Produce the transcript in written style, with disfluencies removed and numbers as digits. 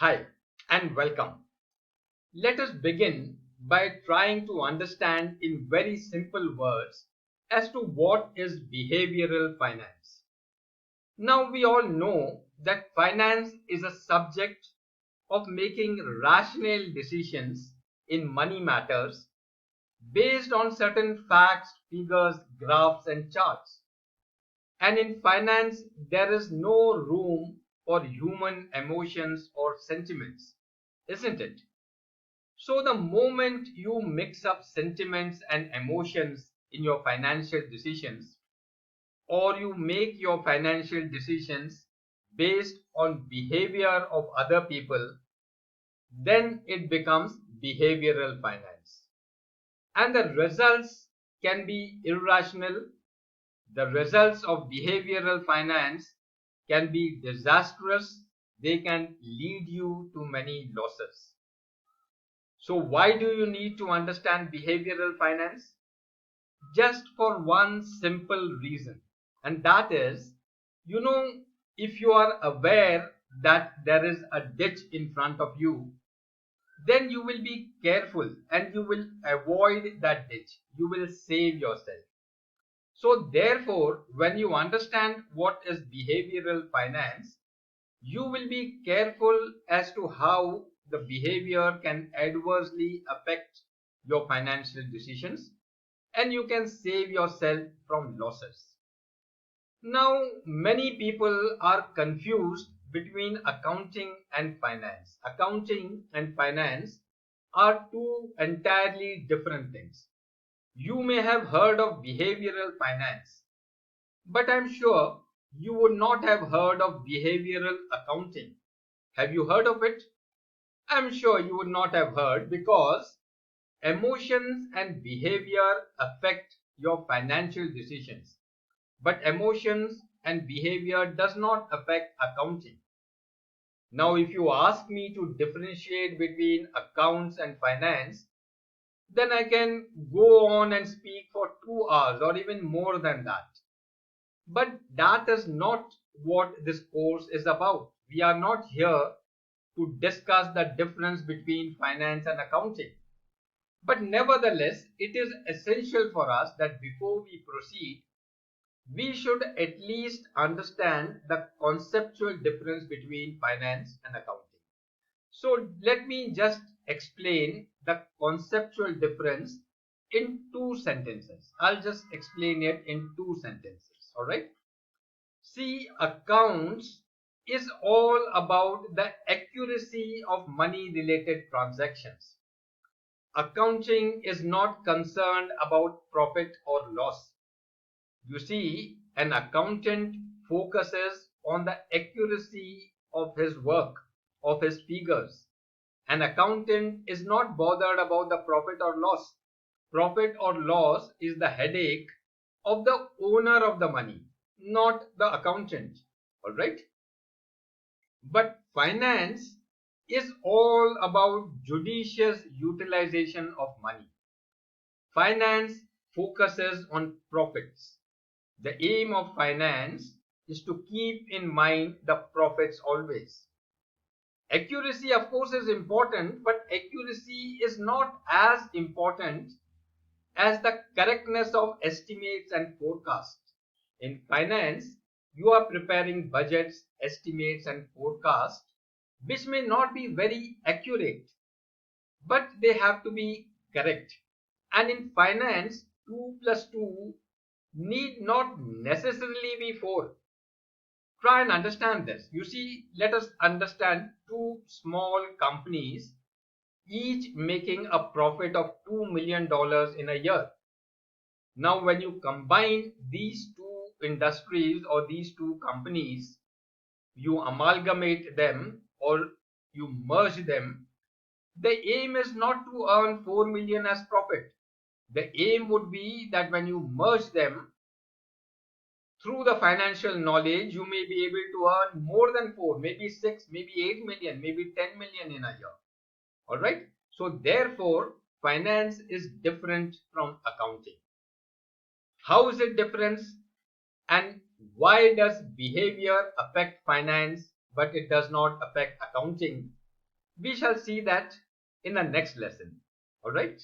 Hi and welcome. Let us begin by trying to understand in very simple words as to what is behavioral finance. Now we all know that finance is a subject of making rational decisions in money matters based on certain facts, figures, graphs and charts. And in finance, there is no room for human emotions or sentiments, isn't it? So, the moment you mix up sentiments and emotions in your financial decisions, or you make your financial decisions based on behavior of other people, then it becomes behavioral finance. And the results can be irrational. The results of behavioral finance can be disastrous. They can lead you to many losses. So why do you need to understand behavioral finance? Just for one simple reason. And that is, if you are aware that there is a ditch in front of you, then you will be careful and you will avoid that ditch. You will save yourself. So therefore, when you understand what is behavioral finance, you will be careful as to how the behavior can adversely affect your financial decisions and you can save yourself from losses. Now, many people are confused between accounting and finance. Accounting and finance are two entirely different things. You may have heard of behavioral finance, but I'm sure you would not have heard of behavioral accounting. Have you heard of it? I'm sure you would not have heard because emotions and behavior affect your financial decisions. But emotions and behavior does not affect accounting. Now, if you ask me to differentiate between accounts and finance, then I can go on and speak for 2 hours or even more than that. But that is not what this course is about. We are not here to discuss the difference between finance and accounting. But nevertheless, it is essential for us that before we proceed, we should at least understand the conceptual difference between finance and accounting. So let me just explain the conceptual difference in two sentences. I'll just explain it in two sentences. All right. See, accounts is all about the accuracy of money related transactions. Accounting is not concerned about profit or loss. You see, an accountant focuses on the accuracy of his work, of his figures. An accountant is not bothered about the profit or loss. Profit or loss is the headache of the owner of the money, not the accountant. All right? But finance is all about judicious utilization of money. Finance focuses on profits. The aim of finance is to keep in mind the profits always. Accuracy, of course, is important, but accuracy is not as important as the correctness of estimates and forecasts. In finance, you are preparing budgets, estimates, and forecasts, which may not be very accurate, but they have to be correct. And in finance, 2 plus 2 need not necessarily be 4. Try and understand this. You see, let us understand two small companies, each making a profit of $2 million in a year. Now, when you combine these two industries or these two companies, you amalgamate them or you merge them, the aim is not to earn 4 million as profit. The aim would be that when you merge them, through the financial knowledge, you may be able to earn more than 4, maybe 6, maybe 8 million, maybe 10 million in a year. All right. So therefore, finance is different from accounting. How is it different? And why does behavior affect finance, but it does not affect accounting? We shall see that in the next lesson. Alright?